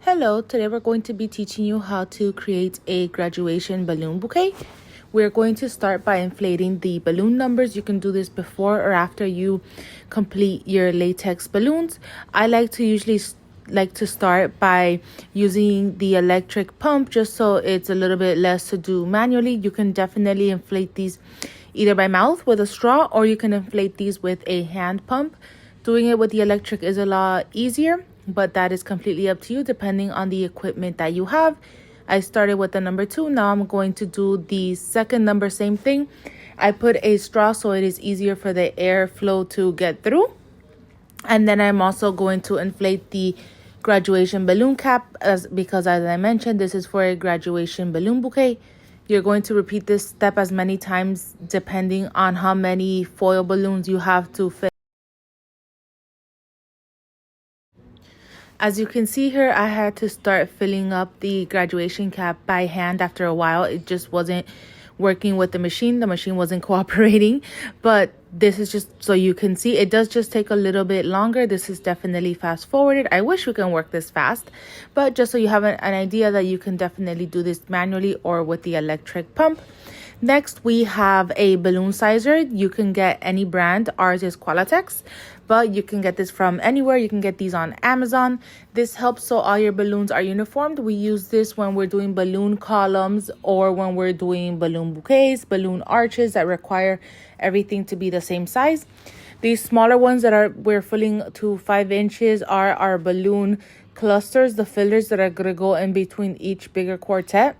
Hello, today we're going to be teaching you how to create a graduation balloon bouquet. We're going to start by inflating the balloon numbers. You can do this before or after you complete your latex balloons. I usually like to start by using the electric pump just so it's a little bit less to do manually. You can definitely inflate these either by mouth with a straw, or you can inflate these with a hand pump. Doing it with the electric is a lot easier, but that is completely up to you depending on the equipment that you have. I started with the number 2. Now I'm going to do the second number, same thing. I put a straw so it is easier for the airflow to get through. And then I'm also going to inflate the graduation balloon cap because as I mentioned, this is for a graduation balloon bouquet. You're going to repeat this step as many times depending on how many foil balloons you have to fit. As you can see here, I had to start filling up the graduation cap by hand after a while. It just wasn't working with the machine. The machine wasn't cooperating, but this is just so you can see it does just take a little bit longer. This is definitely fast forwarded. I wish we can work this fast, but just so you have an idea that you can definitely do this manually or with the electric pump. Next, we have a balloon sizer. You can get any brand. Ours is Latex, but you can get this from anywhere. You can get these on Amazon. This helps so all your balloons are uniformed. We use this when we're doing balloon columns or when we're doing balloon bouquets, balloon arches that require everything to be the same size. These smaller ones that we're filling to 5 inches are our balloon clusters, the fillers that are going to go in between each bigger quartet.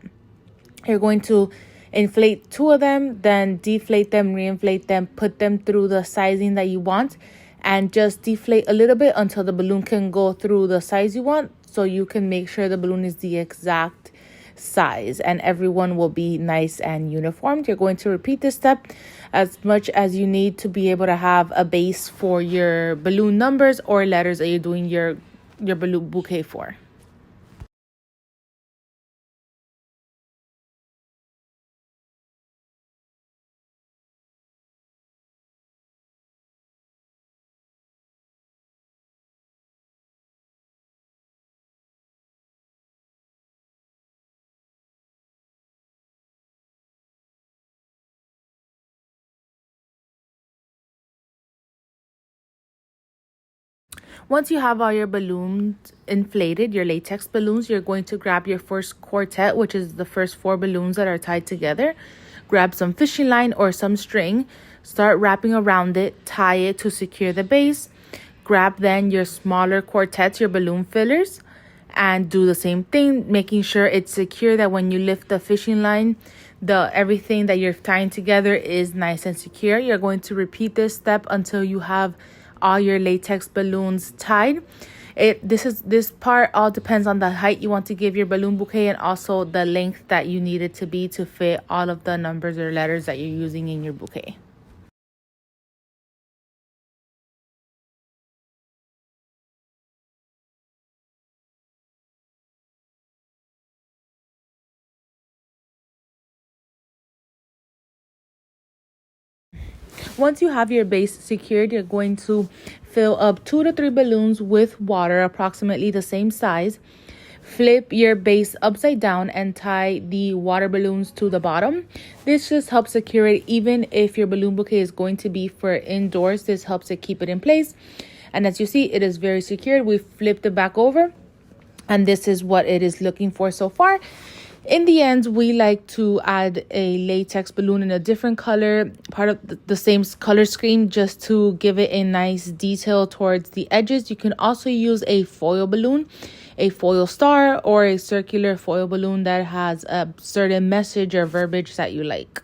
You're going to inflate 2 of them, then deflate them, reinflate them, put them through the sizing that you want, and just deflate a little bit until the balloon can go through the size you want, so you can make sure the balloon is the exact size and everyone will be nice and uniformed. You're going to repeat this step as much as you need to be able to have a base for your balloon numbers or letters that you're doing your balloon bouquet for. Once you have all your balloons inflated, your latex balloons, you're going to grab your first quartet, which is the first 4 balloons that are tied together. Grab some fishing line or some string, start wrapping around it, tie it to secure the base. Grab then your smaller quartets, your balloon fillers, and do the same thing, making sure it's secure that when you lift the fishing line, everything that you're tying together is nice and secure. You're going to repeat this step until you have all your latex balloons tied. This part all depends on the height you want to give your balloon bouquet and also the length that you need it to be to fit all of the numbers or letters that you're using in your bouquet. Once you have your base secured, you're going to fill up 2 to 3 balloons with water, approximately the same size. Flip your base upside down and tie the water balloons to the bottom. This just helps secure it. Even if your balloon bouquet is going to be for indoors, this helps it keep it in place. And as you see, it is very secured. We flipped it back over, and this is what it is looking for so far. In the end, we like to add a latex balloon in a different color, part of the same color scheme, just to give it a nice detail towards the edges. You can also use a foil balloon, a foil star, or a circular foil balloon that has a certain message or verbiage that you like.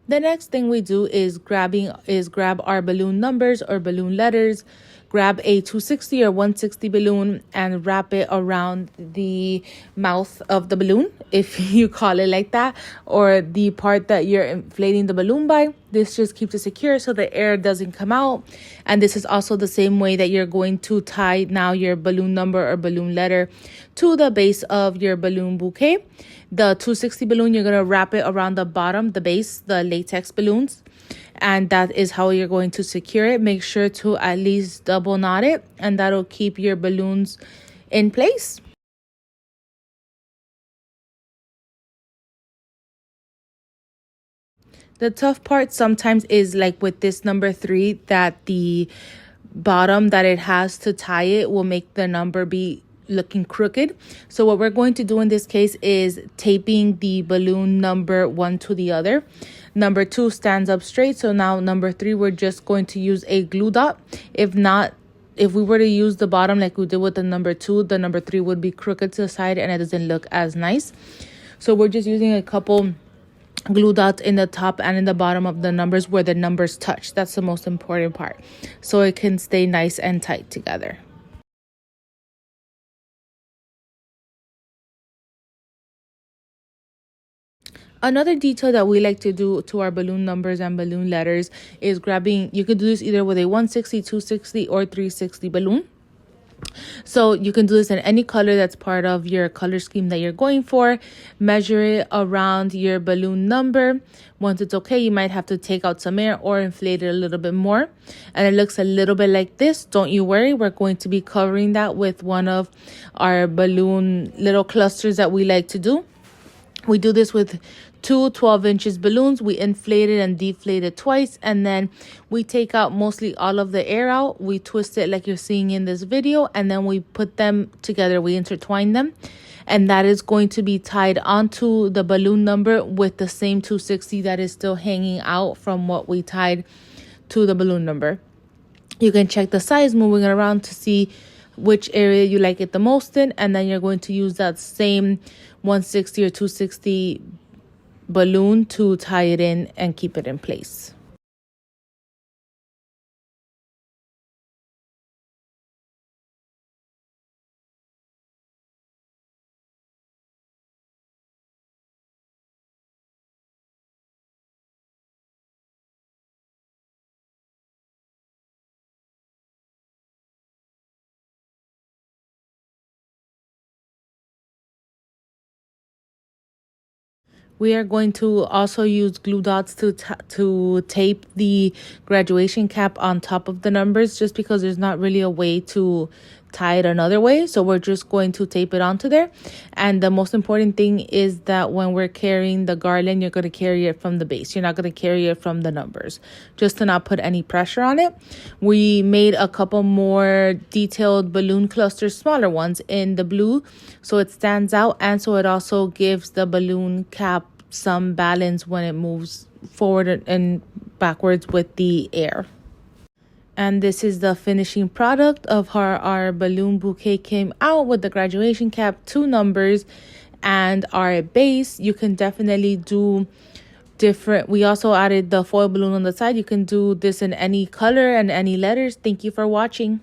The next thing we do is grab our balloon numbers or balloon letters, grab a 260 or 160 balloon and wrap it around the mouth of the balloon, if you call it like that, or the part that you're inflating the balloon by. This just keeps it secure so the air doesn't come out. And this is also the same way that you're going to tie now your balloon number or balloon letter to the base of your balloon bouquet. The 260 balloon, you're going to wrap it around the bottom, the base, the latex balloons. And that is how you're going to secure it. Make sure to at least double knot it, and that'll keep your balloons in place. The tough part sometimes is like with this number 3, that the bottom that it has to tie it will make the number be looking crooked. So what we're going to do in this case is taping the balloon number 1 to the other. Number 2 stands up straight. So now number 3, we're just going to use a glue dot. If not, if we were to use the bottom like we did with the number 2, the number 3 would be crooked to the side and it doesn't look as nice. So we're just using a couple glue dots in the top and in the bottom of the numbers where the numbers touch. That's the most important part, so it can stay nice and tight together. Another detail that we like to do to our balloon numbers and balloon letters is grabbing, you could do this either with a 160, 260, or 360 balloon. So you can do this in any color that's part of your color scheme that you're going for. Measure it around your balloon number. Once it's okay, you might have to take out some air or inflate it a little bit more. And it looks a little bit like this. Don't you worry, we're going to be covering that with one of our balloon little clusters that we like to do. We do this with two 12-inch balloons. We inflate it and deflate it twice, and then we take out mostly all of the air out. We twist it like you're seeing in this video, and then we put them together. We intertwine them, and that is going to be tied onto the balloon number with the same 260 that is still hanging out from what we tied to the balloon number. You can check the size, moving it around to see which area you like it the most in, and then you're going to use that same 160 or 260 balloon to tie it in and keep it in place. We are going to also use glue dots to tape the graduation cap on top of the numbers, just because there's not really a way to tie it another way. So we're just going to tape it onto there. And the most important thing is that when we're carrying the garland, you're going to carry it from the base. You're not going to carry it from the numbers, just to not put any pressure on it. We made a couple more detailed balloon clusters, smaller ones, in the blue, so it stands out, and so it also gives the balloon cap some balance when it moves forward and backwards with the air. And this is the finishing product of how our balloon bouquet came out, with the graduation cap, 2 numbers, and our base. You can definitely do different. We also added the foil balloon on the side. You can do this in any color and any letters. Thank you for watching.